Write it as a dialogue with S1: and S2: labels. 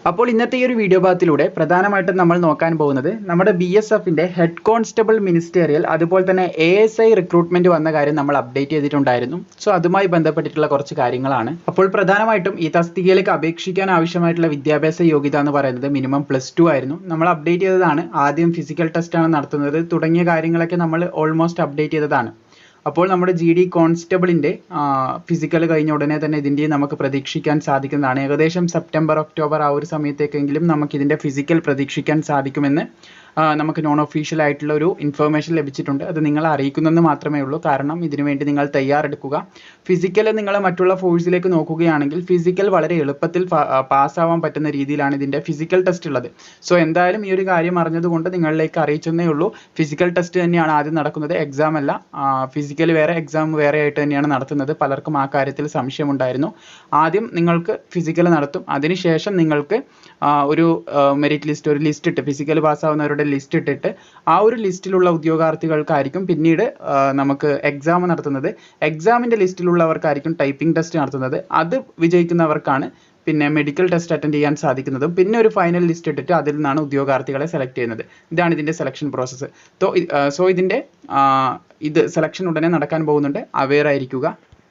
S1: അപ്പോൾ ഇന്നത്തെ ഈ ഒരു വീഡിയോ ഭാഗത്തിലൂടെ പ്രധാനമായിട്ടും നമ്മൾ നോക്കാൻ പോകുന്നത് നമ്മുടെ BSFന്റെ ഹെഡ് കോൺസ്റ്റബിൾ മിനിസ്റ്റീരിയൽ അതുപോലെ തന്നെ ASI റിക്രൂട്ട്മെന്റ് വന്ന കാര്യം നമ്മൾ അപ്ഡേറ്റ് ചെയ്തിട്ടുണ്ടായിരുന്നു. സോ അതുമായി ബന്ധപ്പെട്ടിട്ടുള്ള കുറച്ച് കാര്യങ്ങളാണ്. അപ്പോൾ പ്രധാനമായിട്ടും ഈ തസ്തികയിലേക്ക് അപേക്ഷിക്കാൻ ആവശ്യമായിട്ടുള്ള വിദ്യാഭ്യാസ യോഗ്യത എന്ന് പറയുന്നത് മിനിമം +2 ആയിരുന്നു. നമ്മൾ അപ്ഡേറ്റ് ചെയ്തതാണ്. ആദ്യം ഫിസിക്കൽ ടെസ്റ്റ് ആണ് നടത്തുന്നത് തുടങ്ങിയ കാര്യങ്ങളൊക്കെ നമ്മൾ ഓൾമോസ്റ്റ് അപ്ഡേറ്റ് ചെയ്തതാണ്. അപ്പോൾ നമ്മുടെ GD കോൺസ്റ്റബിളിന്റെ ഫിസിക്കൽ കഴിഞ്ഞ ഉടനെ തന്നെ ഇതിന്റെ നമുക്ക് പ്രതീക്ഷിക്കാൻ സാധിക്കുന്നതാണ്. ഏകദേശം സെപ്റ്റംബർ ഒക്ടോബർ ആ ഒരു സമയത്തേക്കെങ്കിലും നമുക്ക് ഇതിന്റെ ഫിസിക്കൽ പ്രതീക്ഷിക്കാൻ സാധിക്കുമെന്ന് നമുക്ക് നോൺ ഒഫീഷ്യൽ ആയിട്ടുള്ള ഒരു ഇൻഫർമേഷൻ ലഭിച്ചിട്ടുണ്ട്. അത് നിങ്ങളെ അറിയിക്കുന്നെന്ന് മാത്രമേ ഉള്ളൂ. കാരണം ഇതിനുവേണ്ടി നിങ്ങൾ തയ്യാറെടുക്കുക. ഫിസിക്കൽ നിങ്ങൾ മറ്റുള്ള ഫോഴ്സിലേക്ക് നോക്കുകയാണെങ്കിൽ ഫിസിക്കൽ വളരെ എളുപ്പത്തിൽ പാസ്സാവാൻ പറ്റുന്ന രീതിയിലാണ് ഇതിന്റെ ഫിസിക്കൽ ടെസ്റ്റ് ഉള്ളത്. സോ എന്തായാലും ഈ ഒരു കാര്യം അറിഞ്ഞതുകൊണ്ട് നിങ്ങളിലേക്ക് അറിയിച്ചെന്നേ ഉള്ളൂ. ഫിസിക്കൽ ടെസ്റ്റ് തന്നെയാണ് ആദ്യം നടക്കുന്നത്, എക്സാം അല്ല. ഫിസിക്കൽ വേറെ എക്സാം വേറെ ആയിട്ട് തന്നെയാണ് നടത്തുന്നത്. പലർക്കും ആ കാര്യത്തിൽ സംശയമുണ്ടായിരുന്നു. ആദ്യം നിങ്ങൾക്ക് ഫിസിക്കൽ നടത്തും, അതിനുശേഷം നിങ്ങൾക്ക് ഒരു മെറിറ്റ് ലിസ്റ്റ്, ഒരു ലിസ്റ്റ് ഇട്ട് ഫിസിക്കൽ പാസ്സാവുന്നവരുടെ ലിസ്റ്റ് ഇട്ടിട്ട് ആ ഒരു ലിസ്റ്റിലുള്ള ഉദ്യോഗാർത്ഥികൾക്കായിരിക്കും പിന്നീട് നമുക്ക് എക്സാം നടത്തുന്നത്. എക്സാമിന്റെ ലിസ്റ്റിലുള്ളവർക്കായിരിക്കും ടൈപ്പിംഗ് ടെസ്റ്റ് നടത്തുന്നത്. അത് വിജയിക്കുന്നവർക്കാണ് പിന്നെ മെഡിക്കൽ ടെസ്റ്റ് അറ്റൻഡ് ചെയ്യാൻ സാധിക്കുന്നതും. പിന്നെ ഒരു ഫൈനൽ ലിസ്റ്റ് ഇട്ടിട്ട് അതിൽ നിന്നാണ് ഉദ്യോഗാർത്ഥികളെ സെലക്ട് ചെയ്യുന്നത്. ഇതാണ് ഇതിന്റെ സെലക്ഷൻ പ്രോസസ്സ്. സോ ഇതിന്റെ സെലക്ഷൻ ഉടനെ നടക്കാൻ പോകുന്നുണ്ട്. അവെയർ ആയിരിക്കുക.